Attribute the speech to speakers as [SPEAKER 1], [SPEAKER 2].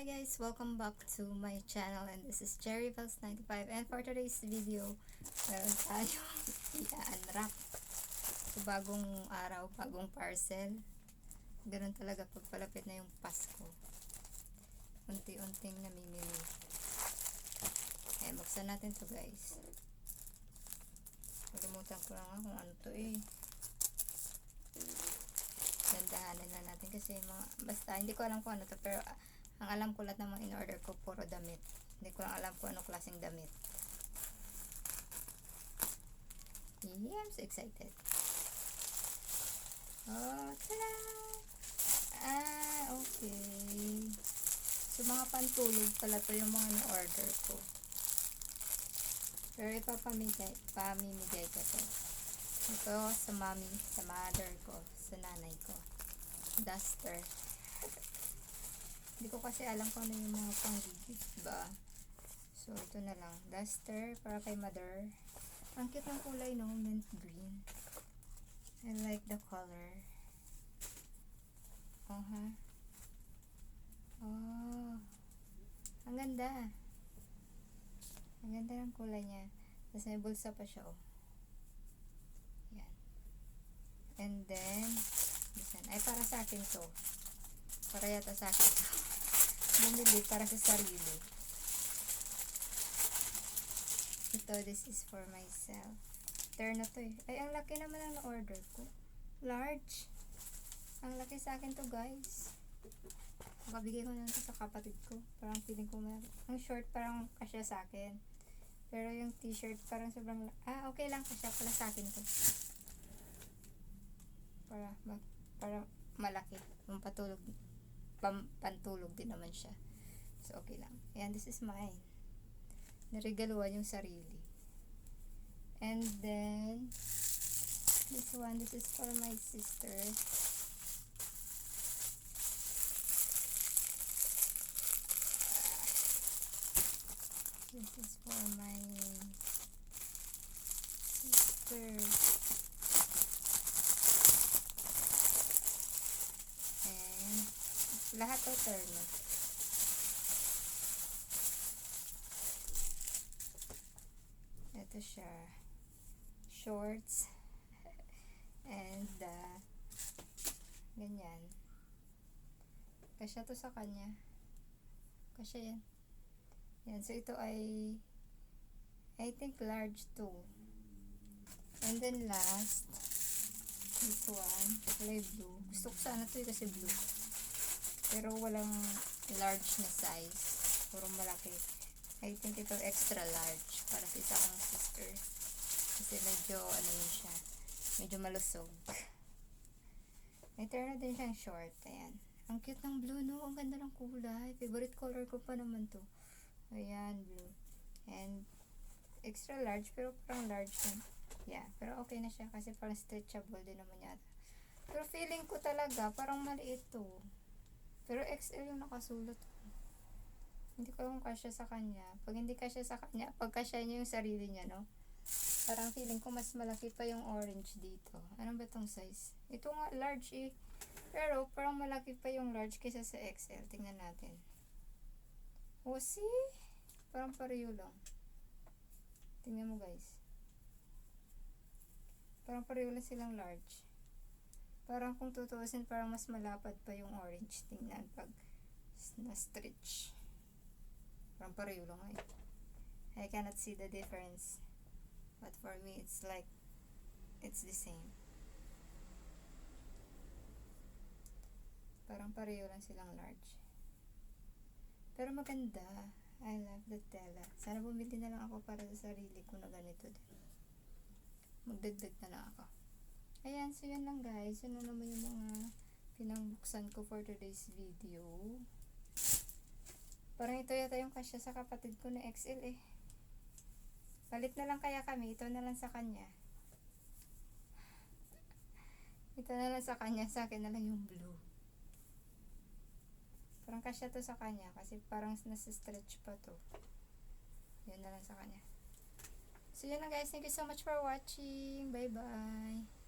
[SPEAKER 1] Hi guys, welcome back to my channel and this is Cherryvells95 and for today's video, meron tayong i-unwrap. So bagong araw, bagong parcel. Ganun talaga pag palapit na yung Pasko. Unti-unting namimili. Buksan natin to guys. Kalimutan ko lang kung ano to Dandahanan na natin kasi mga, basta hindi ko alam kung ano to, pero ang alam ko lahat ng mga in-order ko puro damit. Hindi ko lang alam kung ano klaseng damit. Yeah, I'm so excited. Oh, tada! Okay. So mga pantulog pala to yung mga na-order ko. Pero pamimigay ko to. Ito sa mommy, sa mother ko, sa nanay ko. Duster. Hindi ko kasi alam kung ano yung mga pang-gift ba. So, ito na lang. Duster para kay mother. Ang cute ng kulay, no? Mint green. I like the color. Oh. Ang ganda. Ang ganda ng kulay niya. Tapos may bulsa pa siya, oh. Yan. And then, ay para sa akin to. Para yata sa akin to. Bumili para sa sarili. Ito, this is for myself. Turn na to Ay, ang laki naman ang na-order ko. Large. Ang laki sa akin to guys. Makabigay ko na ito sa kapatid ko. Parang feeling ko ang short parang kasya sa akin. Pero yung t-shirt parang sobrang okay lang, kasya pala sa akin to. Para malaki. Pantulog din naman siya. So, okay lang. Ayan, this is mine. Naregaluhan yung sarili. And then, this is for my sister. This is for my sister. Lahat to turn. Ito siya. Shorts. And, ganyan. Kasya to sa kanya. Kasya yan. Yan. So, ito ay, I think, large too. And then, last, this one, kulay blue. Gusto ko sana to kasi blue. Pero walang large na size. Puro malaki. I think ito extra large. Para sa isa kong sister. Kasi medyo, yun siya. Medyo malusog. May turn na din siyang short. Ayan. Ang cute ng blue, no? Ang ganda ng kulay. Favorite color ko pa naman to. Ayan, blue. And, extra large. Pero parang large din. Yeah. Pero okay na siya. Kasi parang stretchable din naman yata. Pero feeling ko talaga, parang maliit to. Pero XL yung nakasulat. Hindi ko alam kasya sa kanya. Pag hindi kasya sa kanya, pag kasya niya yung sarili niya, no? Parang feeling ko mas malaki pa yung orange dito. Ano ba itong size? Ito nga, large Pero parang malaki pa yung large kaysa sa XL. Tingnan natin. Oh, see? Parang pareho lang. Tingnan mo guys. Parang pareho lang silang large. Parang kung tutuusin, parang mas malapad pa yung orange. Tingnan pag na-stretch. Parang pareho lang I cannot see the difference. But for me, it's like, it's the same. Parang pareho lang silang large. Pero maganda. I love the tela. Sana bumili na lang ako para sa sarili ko na ganito din. Magdagdag na lang ako. Ayan, so yan lang guys. Yun na naman yung mga pinangbuksan ko for today's video. Parang ito yata yung kasya sa kapatid ko na XL Palit na lang kaya kami. Ito na lang sa kanya. Ito na lang sa kanya. Sa akin na lang yung blue. Parang kasya to sa kanya. Kasi parang nasa-stretch pa to. Yan na lang sa kanya. So yan lang guys. Thank you so much for watching. Bye bye.